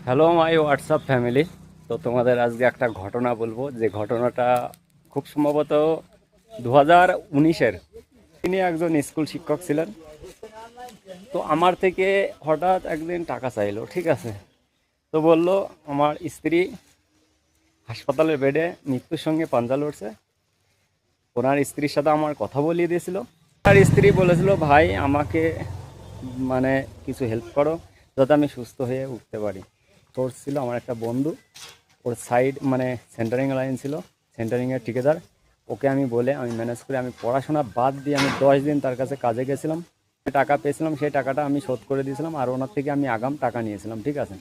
Hello my WhatsApp family. তো তোমাদের আজকে একটা ঘটনা বলবো, যে ঘটনাটা খুব সম্ভবত 2019-এর। তিনি একজন স্কুল শিক্ষক ছিলেন। তো আমার থেকে হঠাৎ একদিন টাকা চাইলো, ঠিক আছে। তো বলল আমার স্ত্রী হাসপাতালের বেডে মৃত্যুর সঙ্গে পাঞ্জা লড়ছে। ওনার স্ত্রীর সাথে আমার কথা বলিয়ে দিয়েছিল। আর স্ত্রী বলেছিল, ভাই আমাকে মানে কিছু হেল্প করো যাতে আমি সুস্থ হয়ে উঠতে পারি। সোর্স ছিল আমার একটা বন্ধু, ওর সাইড মানে সেন্টারিং লাইন ছিল, সেন্টারিংয়ের ঠিকাদার। ওকে আমি বলে আমি ম্যানেজ করে আমি পড়াশোনা বাদ দিয়ে আমি 10 দিন তার কাছে কাজে গেছিলাম। টাকা পেয়েছিলাম, সেই টাকাটা আমি শোধ করে দিয়েছিলাম, আর ওনার থেকে আমি আগাম টাকা নিয়েছিলাম, ঠিক আছে।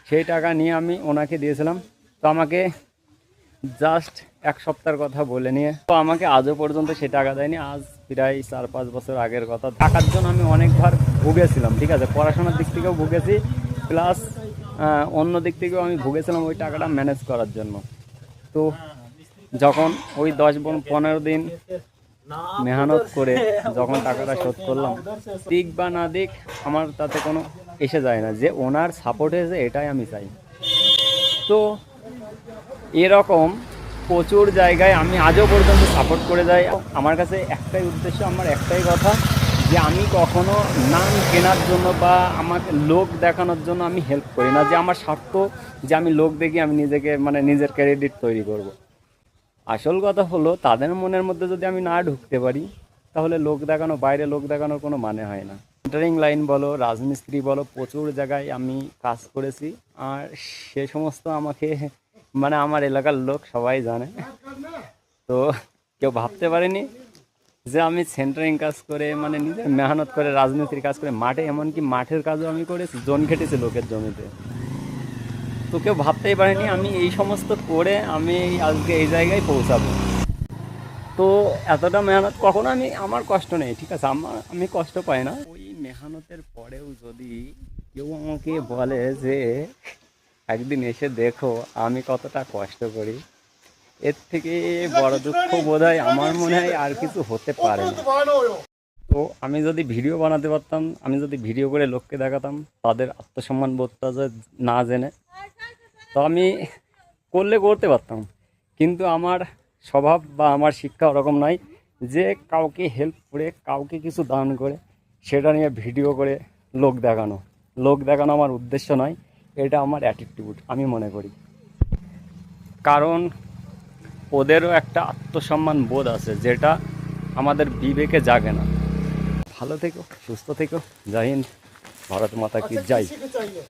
সেই টাকা নিয়ে আমি ওনাকে দিয়েছিলাম। তো আমাকে জাস্ট এক সপ্তাহের কথা বলে নিয়ে তো আমাকে আজও পর্যন্ত সে টাকা দেয়নি। আজ প্রায় 4-5 বছর আগের কথা। টাকার জন্য আমি অনেকবার ভুগেছিলাম, ঠিক আছে। পড়াশোনার দিক থেকেও ভুগেছি, প্লাস অন্য দিক থেকেও আমি ভুগেছিলাম ওই টাকাটা ম্যানেজ করার জন্য। তো যখন ওই 10-15 দিন মেহনত করে যখন টাকাটা শোধ করলাম, দিক বা না দিক আমার তাতে কোনো এসে যায় না, যে ওনার সাপোর্ট হয়েছে এটাই আমি চাই। তো এরকম প্রচুর জায়গায় আমি আজও পর্যন্ত সাপোর্ট করে যাই। আমার কাছে একটাই উদ্দেশ্য, আমার একটাই কথা, যে আমি কখনো নাম কেনার জন্য বা আমাকে লোক দেখানোর জন্য আমি হেল্প করি না, যে আমার স্বার্থ যে আমি লোক দেখি আমি নিজেকে মানে নিজের ক্রেডিট তৈরি করব। আসল কথা হলো, তাদের মনের মধ্যে যদি আমি না ঢুকতে পারি, তাহলে লোক দেখানো, বাইরে লোক দেখানোর কোনো মানে হয় না। সেন্টারিং লাইন বলো, রাজমিস্ত্রি বলো, প্রচুর জায়গায় আমি কাজ করেছি। আর সে সমস্ত আমাকে মানে আমার এলাকার লোক সবাই জানে। তো কেউ ভাবতে পারেনি যে আমি সেন্টারিং কাজ করে মানে নিজে মেহনত করে রাজমিস্ত্রির কাজ করে মাঠে, এমনকি মাঠের কাজও আমি করেছি, জোন খেটেছি লোকের জমিতে। তো কেউ ভাবতেই পারেনি আমি এই সমস্ত করে আমি আজকে এই জায়গায় পৌঁছাবো। তো এতটা মেহনত কখনো আমার কষ্ট নেই, ঠিক আছে, আমি কষ্ট পাই না। ওই মেহনতের পরেও যদি কেউ আমাকে বলে যে একদিন এসে দেখো আমি কতটা কষ্ট করি, এর থেকে বড় দুঃখ বোধহয় আমার মনে হয় আর কিছু হতে পারে না। তো আমি যদি ভিডিও বানাতে পারতাম, আমি যদি ভিডিও করে লোককে দেখাতাম, তাদের আত্মসম্মান বোধটা না জেনে, তো আমি করলে করতে পারতাম। কিন্তু আমার স্বভাব বা আমার শিক্ষা ওরকম নয় যে কাউকে হেল্প করে, কাউকে কিছু দান করে সেটা নিয়ে ভিডিও করে লোক দেখানো আমার উদ্দেশ্য নয়। এটা আমার অ্যাটিটিউড আমি মনে করি। কারণ ওদেরও একটা আত্মসম্মান বোধ আছে, যেটা আমাদের বিবেকে জাগে না। ভালো থেকো, সুস্থ থেকো। জয় হিন্দ, ভারত মাতা কি জয়।